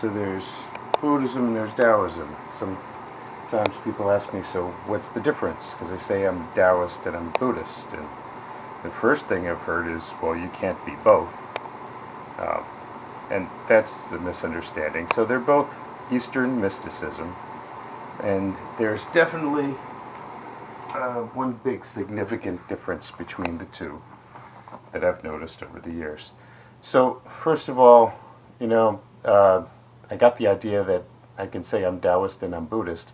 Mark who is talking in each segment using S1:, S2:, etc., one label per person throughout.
S1: So there's Buddhism and there's Taoism. Sometimes people ask me, so what's the difference? Because I say I'm Taoist and I'm Buddhist. And the first thing I've heard is, well, you can't be both. And that's a misunderstanding. So they're both Eastern mysticism. And there's definitely one big significant difference between the two that I've noticed over the years. So first of all, I got the idea that I can say I'm Taoist and I'm Buddhist.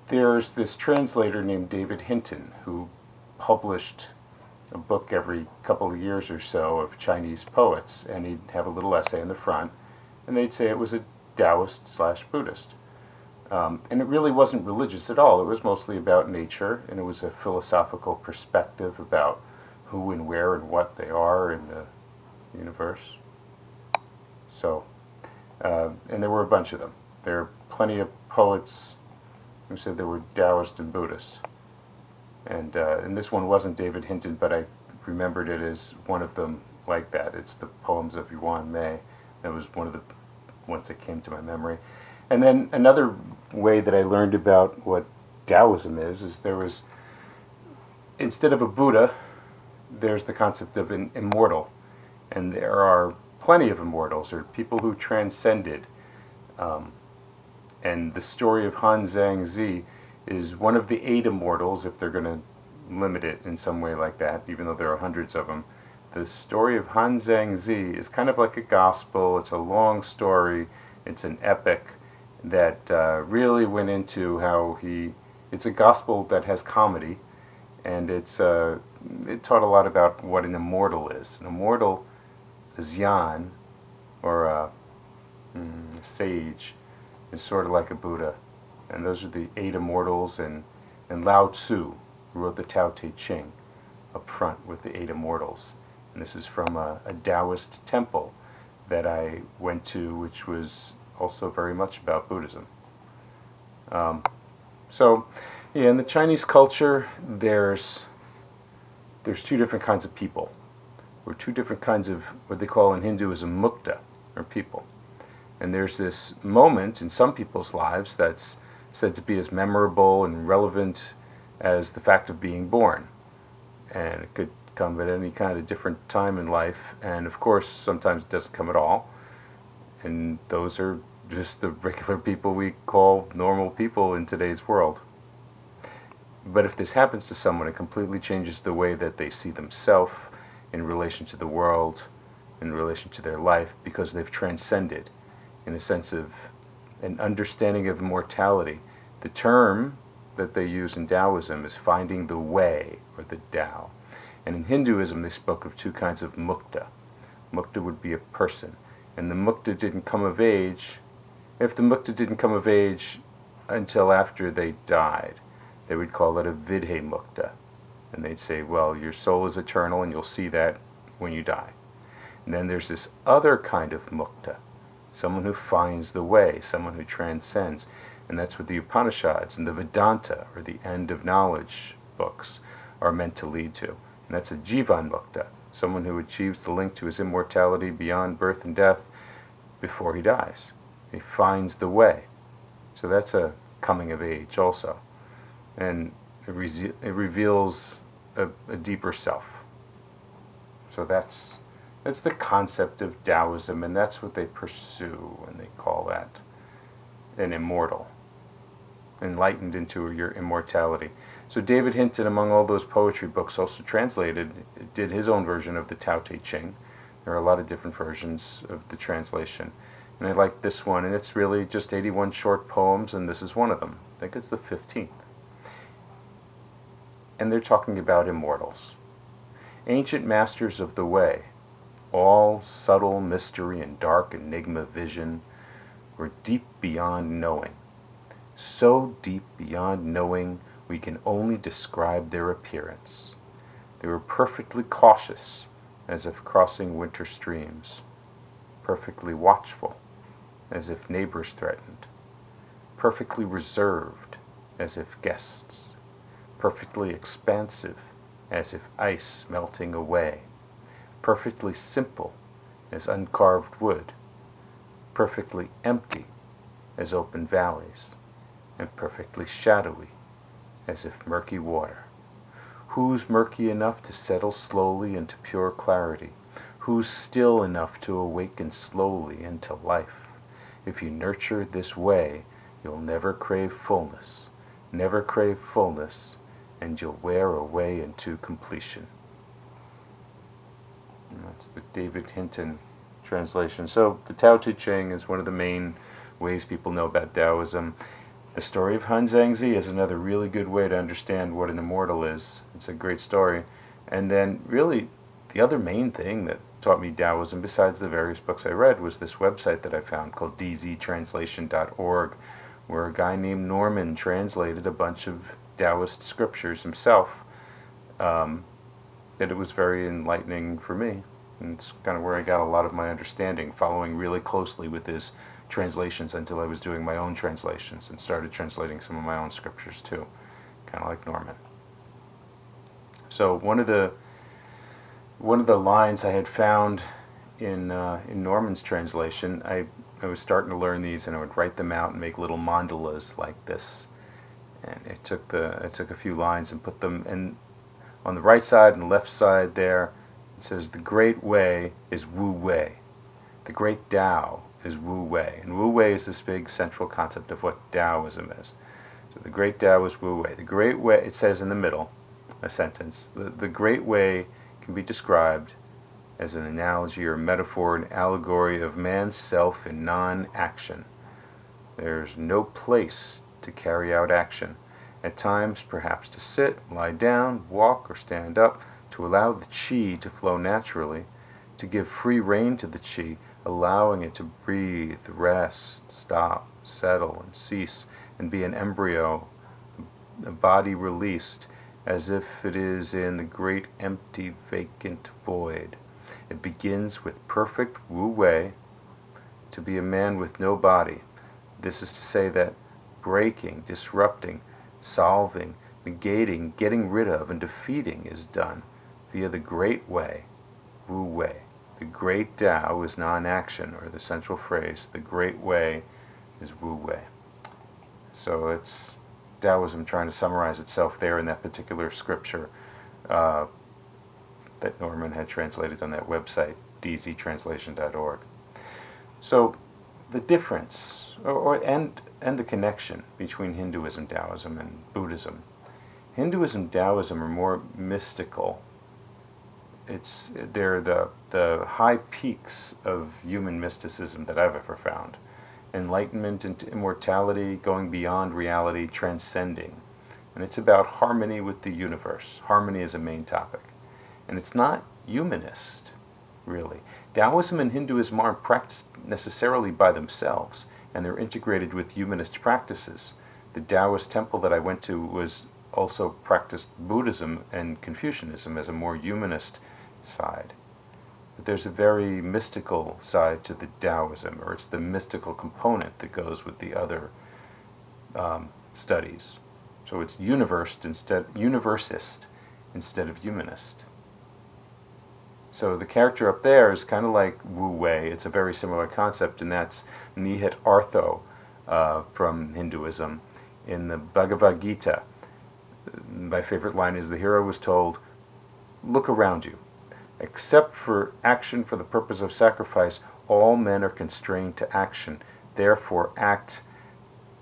S1: There's this translator named David Hinton who published a book every couple of years or so of Chinese poets, and he'd have a little essay in the front, and they'd say it was a Taoist/Buddhist. And it really wasn't religious at all. It was mostly about nature, and it was a philosophical perspective about who and where and what they are in the universe. So, and there were a bunch of them. There are plenty of poets who said they were Taoist and Buddhist. And this one wasn't David Hinton, but I remembered it as one of them like that. It's the Poems of Yuan Mei. That was one of the ones that came to my memory. And then another way that I learned about what Taoism is there was, instead of a Buddha, there's the concept of an immortal. And there are plenty of immortals, or people who transcended. And the story of Han Zhangzi is one of the 8 immortals, if they're going to limit it in some way like that, even though there are hundreds of them. The story of Han Zhangzi is kind of like a gospel. It's a long story. It's an epic that really went into how it's a gospel that has comedy, and it taught a lot about what an immortal is. An immortal, a Xian, or a sage, is sort of like a Buddha. And those are the 8 immortals, and Lao Tzu, who wrote the Tao Te Ching, up front with the 8 immortals. And this is from a Taoist temple that I went to, which was also very much about Buddhism. In the Chinese culture, there's 2 different kinds of people, or 2 different kinds of what they call in Hinduism mukta, or people. And there's this moment in some people's lives that's said to be as memorable and relevant as the fact of being born. And it could come at any kind of different time in life, and of course sometimes it doesn't come at all. And those are just the regular people we call normal people in today's world. But if this happens to someone, it completely changes the way that they see themselves in relation to the world, in relation to their life, because they've transcended in a sense of an understanding of immortality. The term that they use in Taoism is finding the way, or the Tao. And in Hinduism they spoke of 2 kinds of mukta. Mukta would be a person, and the mukta didn't come of age. If the mukta didn't come of age until after they died, they would call it a vidhe mukta. And they'd say, well, your soul is eternal and you'll see that when you die. And then there's this other kind of mukta, someone who finds the way, someone who transcends. And that's what the Upanishads and the Vedanta, or the end of knowledge books, are meant to lead to. And that's a jivan mukta, someone who achieves the link to his immortality beyond birth and death before he dies. He finds the way. So that's a coming of age also. And it reveals a deeper self. So that's the concept of Taoism, and that's what they pursue, and they call that an immortal, enlightened into your immortality. So David Hinton, among all those poetry books, also did his own version of the Tao Te Ching. There are a lot of different versions of the translation, and I like this one, and it's really just 81 short poems, and this is one of them. I think it's the 15th. And they're talking about immortals. Ancient masters of the way, all subtle mystery and dark enigma vision, were deep beyond knowing. So deep beyond knowing we can only describe their appearance. They were perfectly cautious, as if crossing winter streams, perfectly watchful, as if neighbors threatened, perfectly reserved, as if guests, perfectly expansive, as if ice melting away, perfectly simple as uncarved wood, perfectly empty as open valleys, and perfectly shadowy as if murky water. Who's murky enough to settle slowly into pure clarity? Who's still enough to awaken slowly into life? If you nurture this way, you'll never crave fullness, and you'll wear away into completion. And that's the David Hinton translation. So the Tao Te Ching is one of the main ways people know about Taoism. The story of Han Zhangzi is another really good way to understand what an immortal is. It's a great story. And then really the other main thing that taught me Taoism, besides the various books I read, was this website that I found called dztranslation.org, where a guy named Norman translated a bunch of Taoist scriptures himself. That it was very enlightening for me. And it's kind of where I got a lot of my understanding, following really closely with his translations until I was doing my own translations and started translating some of my own scriptures too, kind of like Norman. So one of the lines I had found in Norman's translation, I was starting to learn these, and I would write them out and make little mandalas like this. And I took a few lines and put them in on the right side and the left side there. It says, the great way is Wu Wei. The great Tao is Wu Wei. And Wu Wei is this big central concept of what Taoism is. So the great Tao is Wu Wei. The great way, it says in the middle, a sentence, the great way can be described as an analogy or metaphor, an allegory of man's self in non-action. There's no place to carry out action. At times, perhaps to sit, lie down, walk, or stand up, to allow the qi to flow naturally, to give free rein to the qi, allowing it to breathe, rest, stop, settle, and cease, and be an embryo, a body released, as if it is in the great empty, vacant void. It begins with perfect Wu Wei, to be a man with no body. This is to say that breaking, disrupting, solving, negating, getting rid of, and defeating is done via the great way, Wu Wei. The great Tao is non-action, or the central phrase, the great way is Wu Wei. So it's Taoism trying to summarize itself there in that particular scripture that Norman had translated on that website, dztranslation.org. So the difference, and the connection between Hinduism, Taoism, and Buddhism. Hinduism, Taoism are more mystical. They're the high peaks of human mysticism that I've ever found. Enlightenment into immortality, going beyond reality, transcending. And it's about harmony with the universe. Harmony is a main topic. And it's not humanist, really. Taoism and Hinduism aren't practiced necessarily by themselves, and they're integrated with humanist practices. The Taoist temple that I went to was also practiced Buddhism and Confucianism as a more humanist side. But there's a very mystical side to the Taoism, or it's the mystical component that goes with the other studies. So it's universist instead of humanist. So the character up there is kind of like Wu Wei. It's a very similar concept, and that's Nihit Artho from Hinduism. In the Bhagavad Gita, my favorite line is, the hero was told, look around you. Except for action for the purpose of sacrifice, all men are constrained to action. Therefore act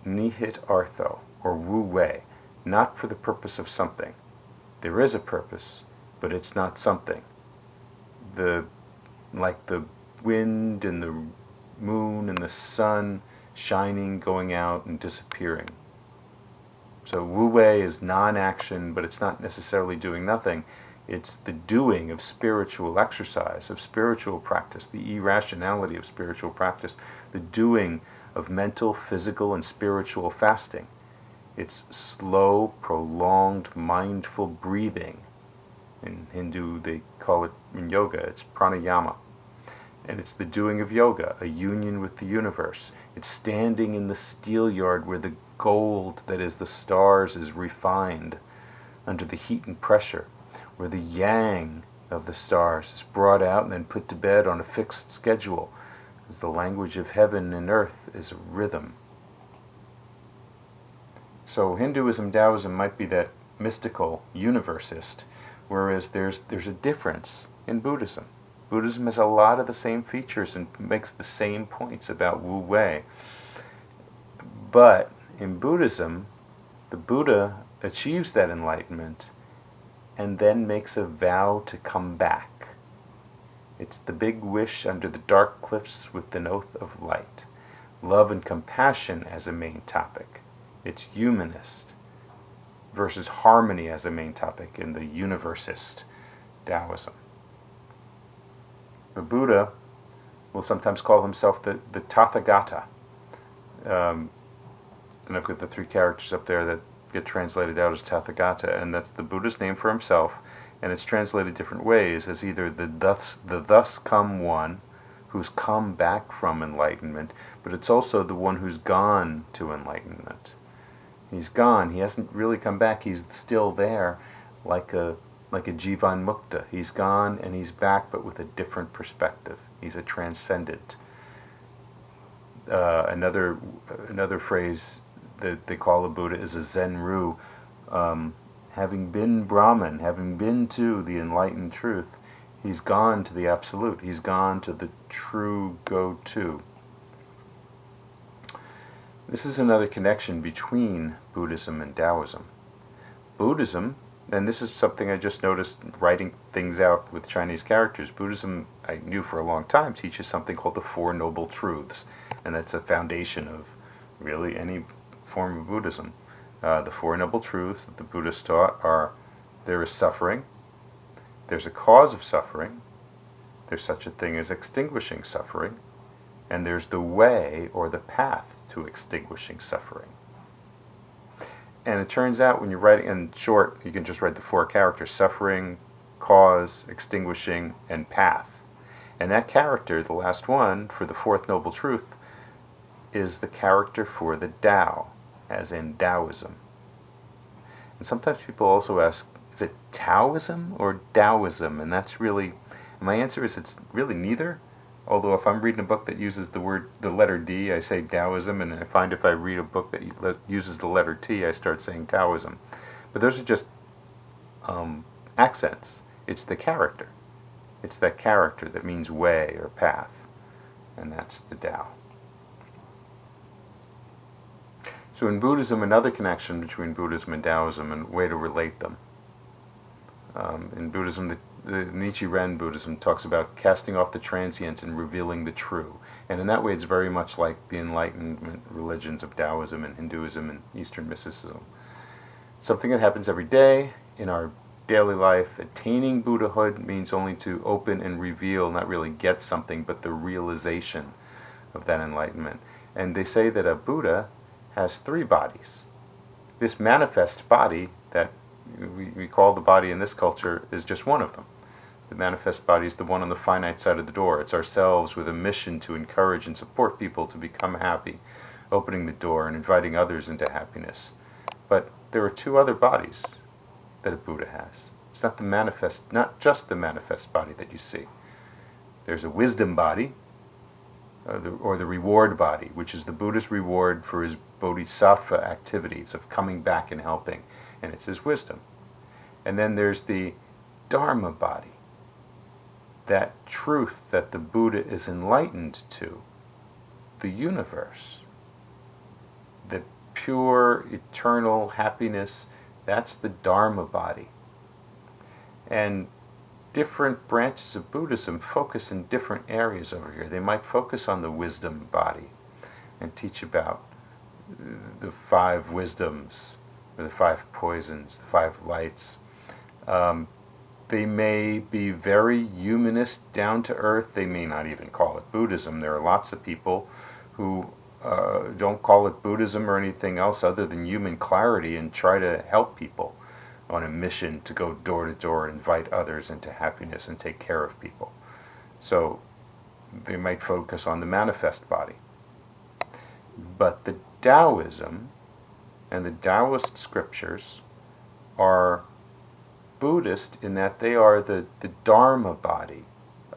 S1: Nihit Artho, or Wu Wei, not for the purpose of something. There is a purpose, but it's not something. Like the wind and the moon and the sun shining, going out and disappearing. So Wu Wei is non-action, but it's not necessarily doing nothing. It's the doing of spiritual exercise, of spiritual practice, the irrationality of spiritual practice, the doing of mental, physical, and spiritual fasting. It's slow, prolonged, mindful breathing. In Hindu, they call it, in yoga, it's pranayama. And it's the doing of yoga, a union with the universe. It's standing in the steel yard where the gold that is the stars is refined under the heat and pressure, where the yang of the stars is brought out and then put to bed on a fixed schedule. The language of heaven and earth is a rhythm. So Hinduism, Taoism might be that mystical universalist, whereas there's a difference in Buddhism. Buddhism has a lot of the same features and makes the same points about Wu Wei. But in Buddhism, the Buddha achieves that enlightenment and then makes a vow to come back. It's the big wish under the dark cliffs with an oath of light. Love and compassion as a main topic. It's humanist versus harmony as a main topic in the universalist Taoism. The Buddha will sometimes call himself the Tathagata. And I've got the three characters up there that get translated out as Tathagata, and that's the Buddha's name for himself, and it's translated different ways as either the thus come one, who's come back from enlightenment, but it's also the one who's gone to enlightenment. He's gone. He hasn't really come back. He's still there, like a Jivan Mukta. He's gone and he's back, but with a different perspective. He's a transcendent. Another phrase that they call the Buddha is a Zenru. Having been Brahman, having been to the enlightened truth, he's gone to the absolute. He's gone to the true go-to. This is another connection between Buddhism and Taoism. Buddhism, and this is something I just noticed writing things out with Chinese characters, Buddhism, I knew for a long time, teaches something called the Four Noble Truths, and that's a foundation of really any form of Buddhism. The Four Noble Truths that the Buddhists taught are: there is suffering, there's a cause of suffering, there's such a thing as extinguishing suffering, and there's the way or the path to extinguishing suffering. And it turns out when you're writing in short, you can just write the four characters: suffering, cause, extinguishing, and path. And that character, the last one, for the Fourth Noble Truth, is the character for the Tao, as in Taoism. And sometimes people also ask, is it Taoism or Taoism? And that's really, my answer is it's really neither. Although if I'm reading a book that uses the letter D, I say Taoism, and I find if I read a book that uses the letter T, I start saying Taoism. But those are just accents. It's the character. It's that character that means way or path, and that's the Tao. So in Buddhism, another connection between Buddhism and Taoism and a way to relate them. In Buddhism, the Nichiren Buddhism talks about casting off the transient and revealing the true. And in that way, it's very much like the Enlightenment religions of Taoism and Hinduism and Eastern mysticism. Something that happens every day in our daily life. Attaining Buddhahood means only to open and reveal, not really get something, but the realization of that enlightenment. And they say that a Buddha has three bodies. This manifest body that we call the body in this culture is just one of them. The manifest body is the one on the finite side of the door. It's ourselves with a mission to encourage and support people to become happy, opening the door and inviting others into happiness. But there are two other bodies that a Buddha has. It's not just the manifest body that you see. There's a wisdom body, or the reward body, which is the Buddha's reward for his bodhisattva activities of coming back and helping, and it's his wisdom. And then there's the Dharma body, that truth that the Buddha is enlightened to, the universe, the pure, eternal happiness. That's the Dharma body. And different branches of Buddhism focus in different areas over here. They might focus on the wisdom body and teach about the five wisdoms, or the five poisons, the five lights. They may be very humanist, down to earth. They may not even call it Buddhism. There are lots of people who don't call it Buddhism or anything else other than human clarity and try to help people on a mission to go door to door and invite others into happiness and take care of people. So they might focus on the manifest body. But the Taoism and the Taoist scriptures are Buddhist in that they are the Dharma body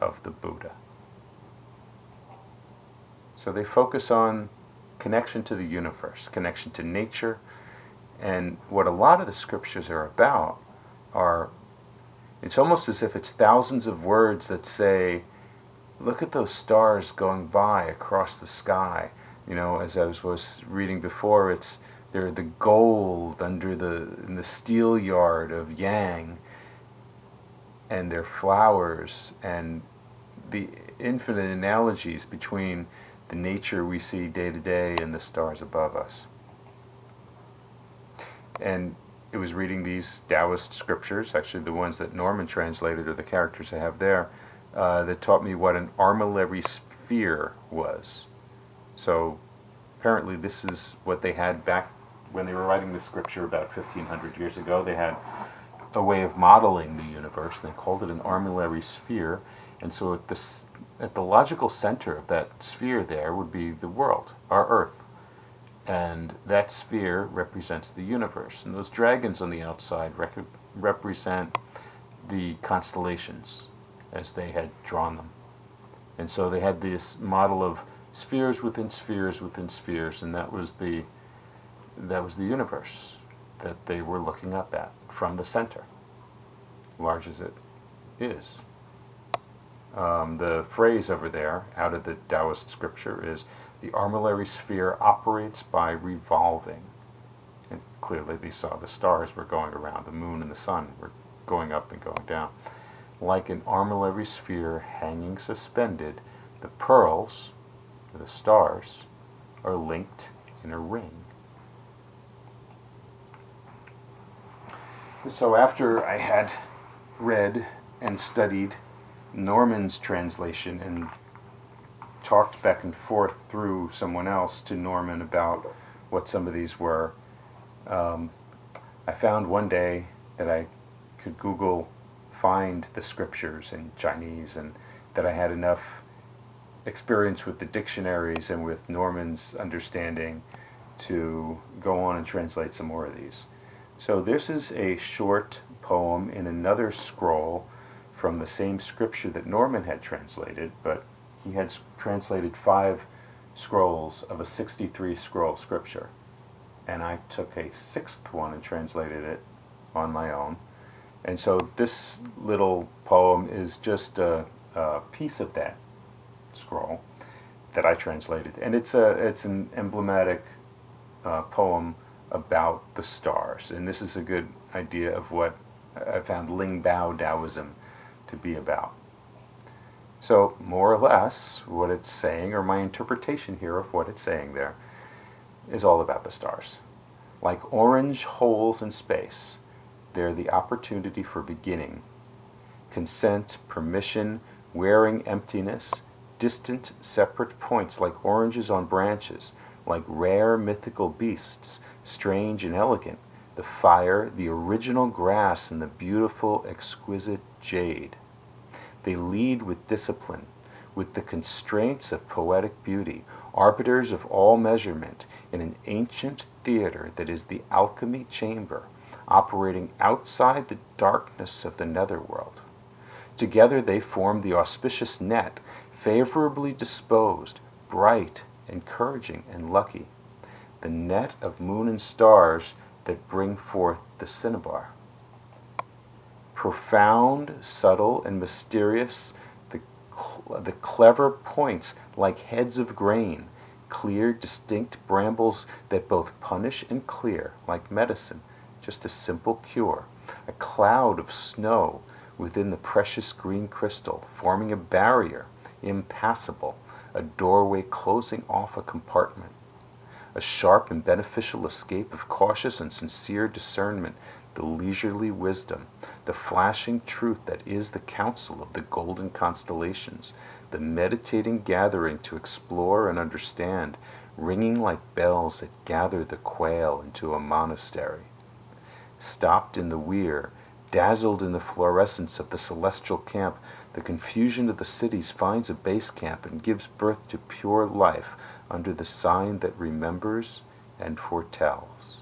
S1: of the Buddha. So they focus on connection to the universe, connection to nature, and what a lot of the scriptures are about are, it's almost as if it's thousands of words that say, look at those stars going by across the sky. You know, as I was reading before, they're the gold in the steel yard of Yang, and their flowers, and the infinite analogies between the nature we see day to day and the stars above us. And it was reading these Taoist scriptures, actually the ones that Norman translated, or the characters I have there, that taught me what an armillary sphere was. So apparently this is what they had back when they were writing the scripture about 1500 years ago. They had a way of modeling the universe. They called it an armillary sphere. And so at the logical center of that sphere there would be the world, our Earth. And that sphere represents the universe. And those dragons on the outside represent the constellations as they had drawn them. And so they had this model of spheres within spheres within spheres, and that was the universe that they were looking up at from the center, large as it is. The phrase over there, out of the Taoist scripture, is the armillary sphere operates by revolving. And clearly they saw the stars were going around, the moon and the sun were going up and going down. Like an armillary sphere hanging suspended, the pearls, or the stars, are linked in a ring. So after I had read and studied Norman's translation and talked back and forth through someone else to Norman about what some of these were, I found one day that I could Google find the scriptures in Chinese, and that I had enough experience with the dictionaries and with Norman's understanding to go on and translate some more of these. So this is a short poem in another scroll from the same scripture that Norman had translated, but he had translated 5 scrolls of a 63 scroll scripture. And I took a 6th one and translated it on my own. And so this little poem is just a piece of that scroll that I translated. And it's an emblematic poem about the stars. And this is a good idea of what I found Ling Bao Daoism to be about. So more or less what it's saying, or my interpretation here of what it's saying there, is all about the stars. Like orange holes in space, they're the opportunity for beginning. Consent, permission, wearing emptiness, distant, separate points like oranges on branches, like rare mythical beasts, strange and elegant, the fire, the original grass, and the beautiful, exquisite jade. They lead with discipline, with the constraints of poetic beauty, arbiters of all measurement, in an ancient theater that is the alchemy chamber, operating outside the darkness of the netherworld. Together they form the auspicious net, favorably disposed, bright, encouraging, and lucky, the net of moon and stars that bring forth the cinnabar. Profound, subtle, and mysterious, the clever points like heads of grain, clear, distinct brambles that both punish and clear, like medicine, just a simple cure, a cloud of snow within the precious green crystal, forming a barrier, impassable, a doorway closing off a compartment, a sharp and beneficial escape of cautious and sincere discernment, the leisurely wisdom, the flashing truth that is the counsel of the golden constellations, the meditating gathering to explore and understand, ringing like bells that gather the quail into a monastery. Stopped in the weir, dazzled in the fluorescence of the celestial camp, the confusion of the cities finds a base camp and gives birth to pure life under the sign that remembers and foretells.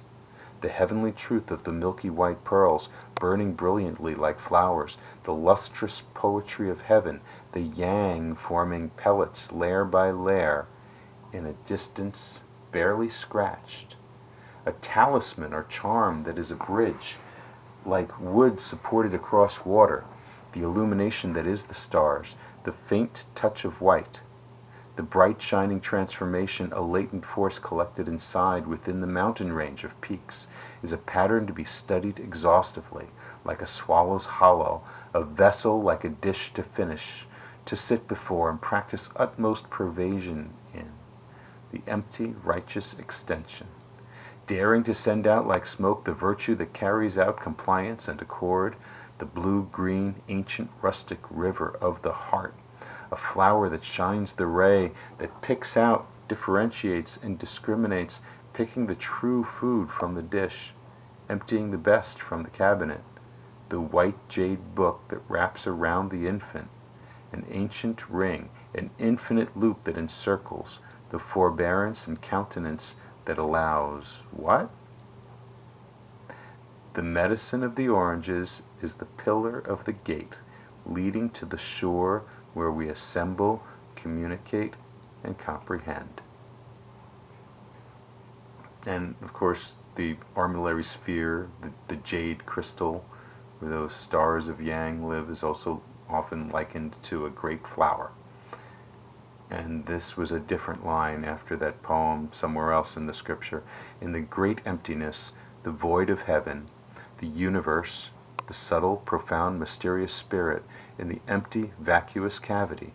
S1: The heavenly truth of the milky white pearls, burning brilliantly like flowers, the lustrous poetry of heaven, the yang forming pellets layer by layer, in a distance barely scratched, a talisman or charm that is a bridge, like wood supported across water, the illumination that is the stars, the faint touch of white, the bright shining transformation, a latent force collected inside within the mountain range of peaks, is a pattern to be studied exhaustively, like a swallow's hollow, a vessel like a dish to finish, to sit before and practice utmost pervasion in, the empty, righteous extension, daring to send out like smoke the virtue that carries out compliance and accord, the blue-green, ancient, rustic river of the heart, a flower that shines the ray, that picks out, differentiates, and discriminates, picking the true food from the dish, emptying the best from the cabinet, the white jade book that wraps around the infant, an ancient ring, an infinite loop that encircles, the forbearance and countenance that allows what? The medicine of the oranges is the pillar of the gate, leading to the shore where we assemble, communicate, and comprehend. And of course, the armillary sphere, the jade crystal, where those stars of yang live, is also often likened to a great flower. And this was a different line after that poem somewhere else in the scripture. In the great emptiness, the void of heaven, the universe, the subtle, profound, mysterious spirit, in the empty, vacuous cavity,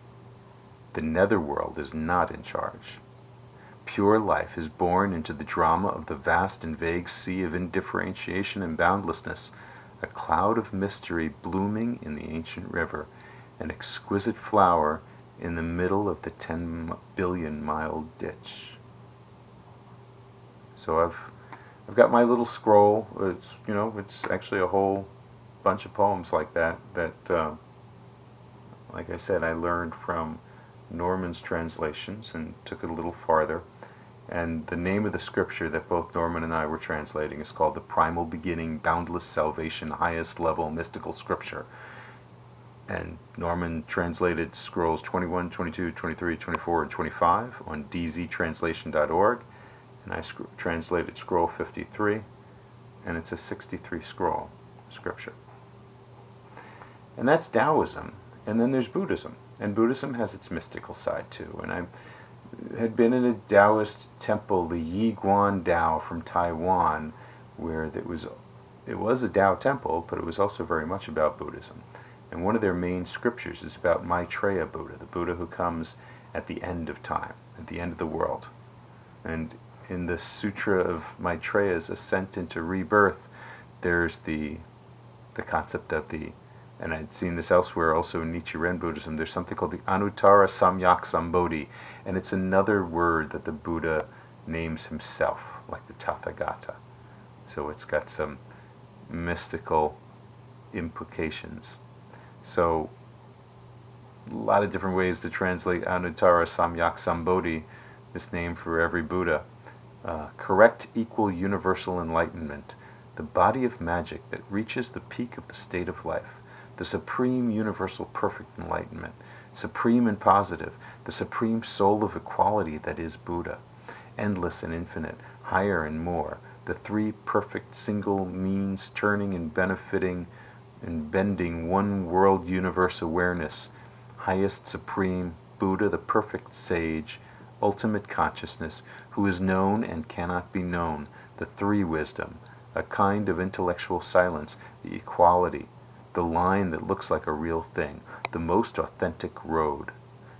S1: the netherworld is not in charge. Pure life is born into the drama of the vast and vague sea of indifferentiation and boundlessness, a cloud of mystery blooming in the ancient river, an exquisite flower in the middle of the 10 billion mile ditch. So I've got my little scroll. It's actually a whole bunch of poems like that like I said, I learned from Norman's translations and took it a little farther. And the name of the scripture that both Norman and I were translating is called The Primal Beginning, Boundless Salvation, Highest Level Mystical Scripture. And Norman translated scrolls 21, 22, 23, 24, and 25 on dztranslation.org. And I translated scroll 53, and it's a 63 scroll scripture. And that's Taoism. And then there's Buddhism. And Buddhism has its mystical side too. And I had been in a Taoist temple, the Yiguan Dao from Taiwan, where it was a Tao temple, but it was also very much about Buddhism. And one of their main scriptures is about Maitreya Buddha, the Buddha who comes at the end of time, at the end of the world. And in the Sutra of Maitreya's ascent into rebirth, there's the concept of and I'd seen this elsewhere also in Nichiren Buddhism, there's something called the Anuttara Samyak Sambodhi, and it's another word that the Buddha names himself, like the Tathagata. So it's got some mystical implications. So a lot of different ways to translate Anuttara Samyak Sambodhi, this name for every Buddha. Correct, equal, universal enlightenment, the body of magic that reaches the peak of the state of life, the supreme, universal, perfect enlightenment, supreme and positive, the supreme soul of equality that is Buddha, endless and infinite, higher and more, the three perfect single means turning and benefiting and bending one world universe awareness, highest supreme, Buddha, the perfect sage, ultimate consciousness, who is known and cannot be known, the three wisdom, a kind of intellectual silence, the equality, the line that looks like a real thing, the most authentic road,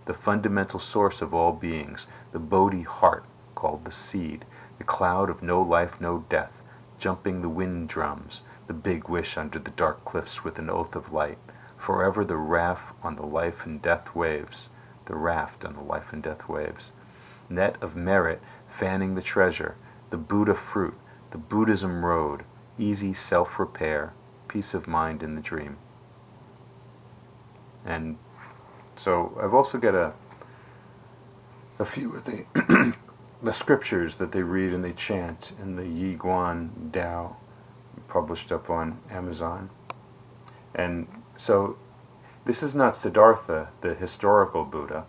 S1: the fundamental source of all beings, the Bodhi heart called the seed, the cloud of no life, no death, jumping the wind drums, the big wish under the dark cliffs with an oath of light, forever the raft on the life and death waves, net of merit fanning the treasure, the Buddha fruit, the Buddhism road, easy self-repair, peace of mind in the dream. And so I've also got a few of the the scriptures that they read and they chant in the Yiguan Dao, published up on Amazon. And so this is not Siddhartha, the historical Buddha.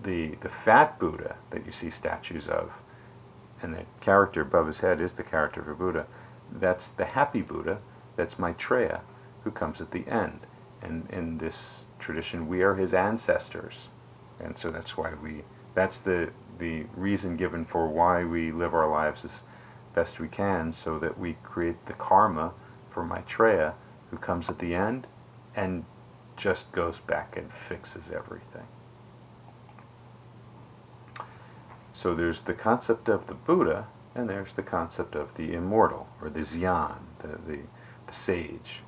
S1: the fat Buddha that you see statues of, and the character above his head is the character of a Buddha, that's the happy Buddha, that's Maitreya, who comes at the end. And in this tradition, we are his ancestors. And so that's the reason given for why we live our lives as best we can, so that we create the karma for Maitreya, who comes at the end and just goes back and fixes everything. So there's the concept of the Buddha, and there's the concept of the immortal, or the Xian, the sage,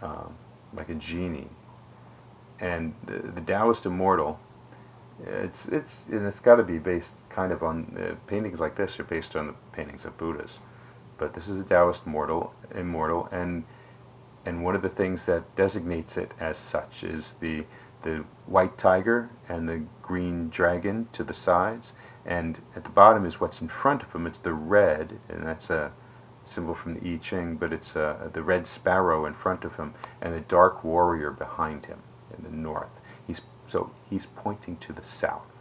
S1: like a genie. And the Taoist immortal, it's got to be based kind of on paintings like this are based on the paintings of Buddhas, but this is a Taoist immortal, and one of the things that designates it as such is the white tiger and the green dragon to the sides, and at the bottom is what's in front of him. It's the red, and that's a symbol from the I Ching, but it's the red sparrow in front of him, and the dark warrior behind him in the north. He's pointing to the south.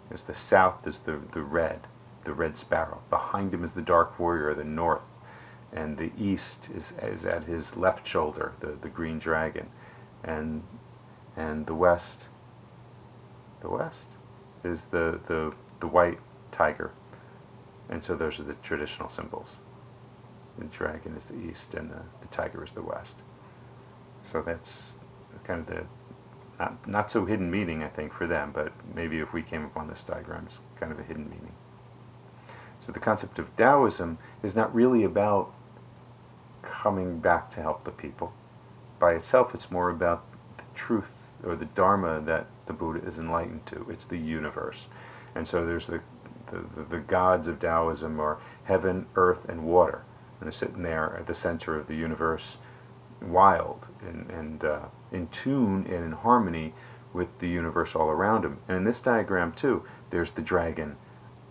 S1: Because the south is the red sparrow. Behind him is the dark warrior, the north, and the east is at his left shoulder, the green dragon, and the west is the white tiger. And so those are the traditional symbols. The dragon is the east, and the tiger is the west. So that's kind of the not so hidden meaning, I think, for them, but maybe if we came upon this diagram, it's kind of a hidden meaning. So the concept of Taoism is not really about coming back to help the people. By itself, it's more about the truth, or the Dharma that the Buddha is enlightened to. It's the universe. And so there's the gods of Taoism are heaven, earth, and water. And they're sitting there at the center of the universe, wild and in tune and in harmony with the universe all around them. And in this diagram too, there's the dragon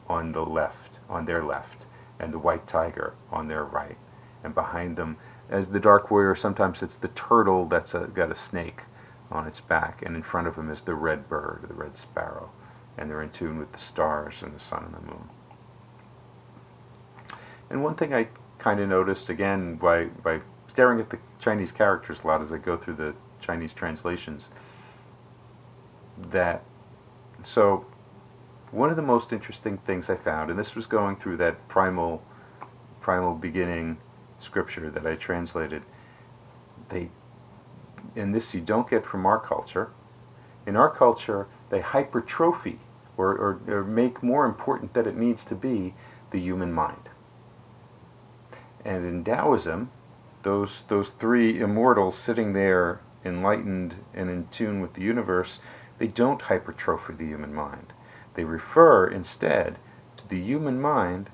S1: on their left, and the white tiger on their right. And behind them, as the dark warrior, sometimes it's the turtle that's got a snake on its back, and in front of him is the red bird, the red sparrow. And they're in tune with the stars and the sun and the moon. And one thing I kind of noticed, again, by staring at the Chinese characters a lot as I go through the Chinese translations, so one of the most interesting things I found, and this was going through that primal beginning scripture that I translated, and this you don't get from our culture. In our culture, they hypertrophy or make more important than it needs to be the human mind. And in Taoism, those three immortals sitting there, enlightened and in tune with the universe, they don't hypertrophy the human mind. They refer instead to the human mind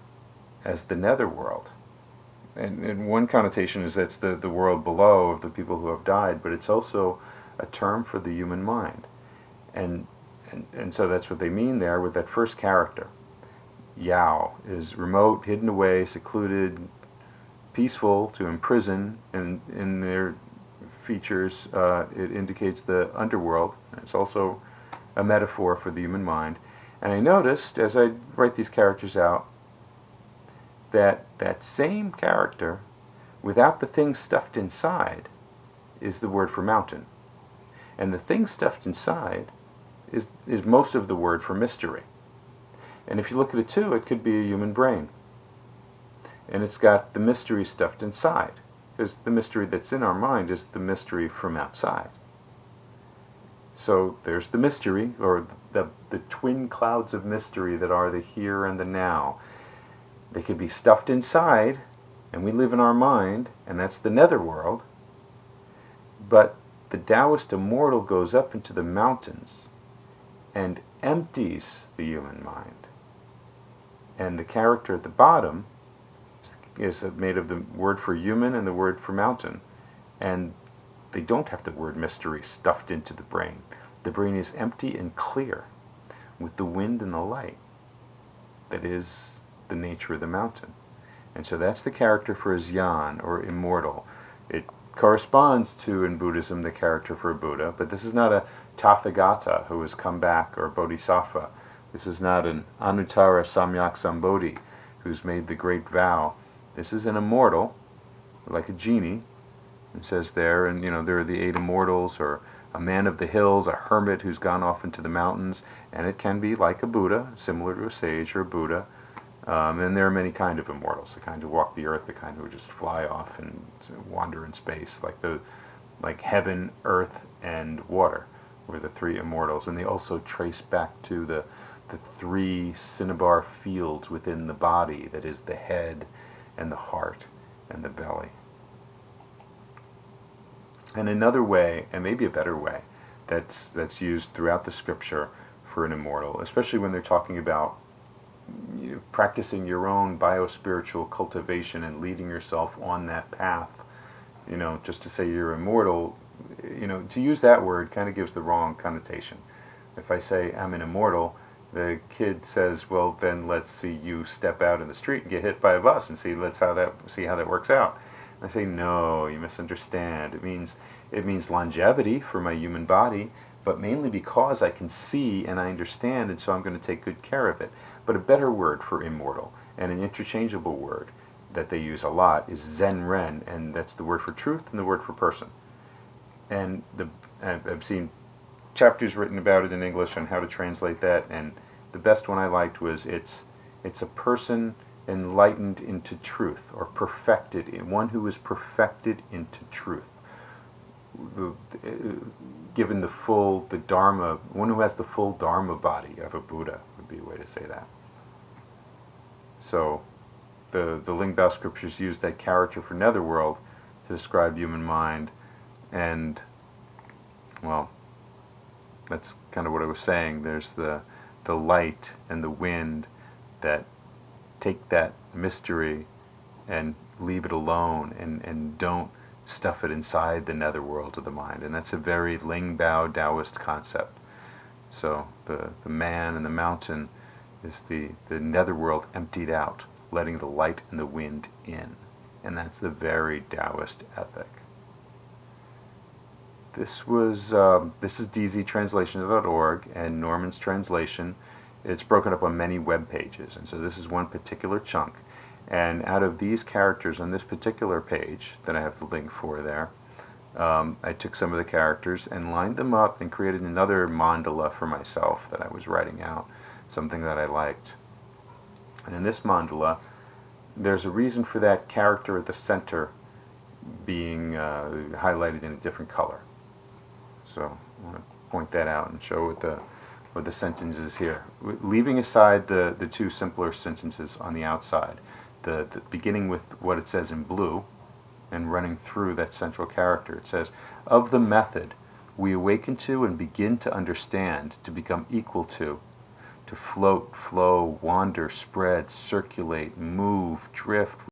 S1: as the netherworld. And one connotation is that's the world below of the people who have died, but it's also a term for the human mind. And so that's what they mean there with that first character. Yao is remote, hidden away, secluded, peaceful, to imprison, and in their features it indicates the underworld. It's also a metaphor for the human mind. And I noticed, as I write these characters out, that same character, without the thing stuffed inside, is the word for mountain. And the thing stuffed inside is most of the word for mystery. And if you look at it too, it could be a human brain. And it's got the mystery stuffed inside, because the mystery that's in our mind is the mystery from outside. So there's the mystery, or the twin clouds of mystery that are the here and the now. They could be stuffed inside, and we live in our mind, and that's the netherworld. But the Taoist immortal goes up into the mountains and empties the human mind. And the character at the bottom is made of the word for human and the word for mountain. And they don't have the word mystery stuffed into the brain. The brain is empty and clear, with the wind and the light that is the nature of the mountain. And so that's the character for Xian, or immortal. It corresponds to, in Buddhism, the character for a Buddha, but this is not a Tathagata who has come back, or a Bodhisattva. This is not an Anuttara Samyak Sambodhi who's made the great vow. This is an immortal, like a genie. It says there, and there are the 8 immortals, or a man of the hills, a hermit who's gone off into the mountains, and it can be like a Buddha, similar to a sage or a Buddha. And there are many kind of immortals, the kind who walk the earth, the kind who just fly off and wander in space, like heaven, earth, and water were the 3 immortals. And they also trace back to the 3 cinnabar fields within the body, that is the head and the heart and the belly. And another way, and maybe a better way, that's used throughout the scripture for an immortal, especially when they're talking about practicing your own biospiritual cultivation and leading yourself on that path. Just to say you're immortal, to use that word kind of gives the wrong connotation. If I say I'm an immortal, the kid says, well, then let's see you step out in the street and get hit by a bus and see how that works out. And I say, no, you misunderstand. It means longevity for my human body, but mainly because I can see and I understand, and so I'm going to take good care of it. But a better word for immortal, and an interchangeable word that they use a lot, is Zen-Ren, and that's the word for truth and the word for person. And I've seen chapters written about it in English on how to translate that, and the best one I liked was it's a person enlightened into truth, or perfected, one who is perfected into truth. Given the Dharma, one who has the full Dharma body of a Buddha would be a way to say that. So the Lingbao scriptures use that character for netherworld to describe human mind, and, well, that's kind of what I was saying. There's the light and the wind that take that mystery and leave it alone, and don't stuff it inside the netherworld of the mind. And that's a very Lingbao Taoist concept. So the man and the mountain is the netherworld emptied out, letting the light and the wind in. And that's the very Taoist ethic. This is dztranslation.org, and Norman's translation. It's broken up on many web pages, and so this is one particular chunk. And out of these characters on this particular page that I have the link for there, I took some of the characters and lined them up and created another mandala for myself that I was writing out, something that I liked. And in this mandala, there's a reason for that character at the center being highlighted in a different color. So I want to point that out and show what the sentence is here. Leaving aside the 2 simpler sentences on the outside, the beginning with what it says in blue and running through that central character. It says, of the method we awaken to and begin to understand, to become equal to float, flow, wander, spread, circulate, move, drift,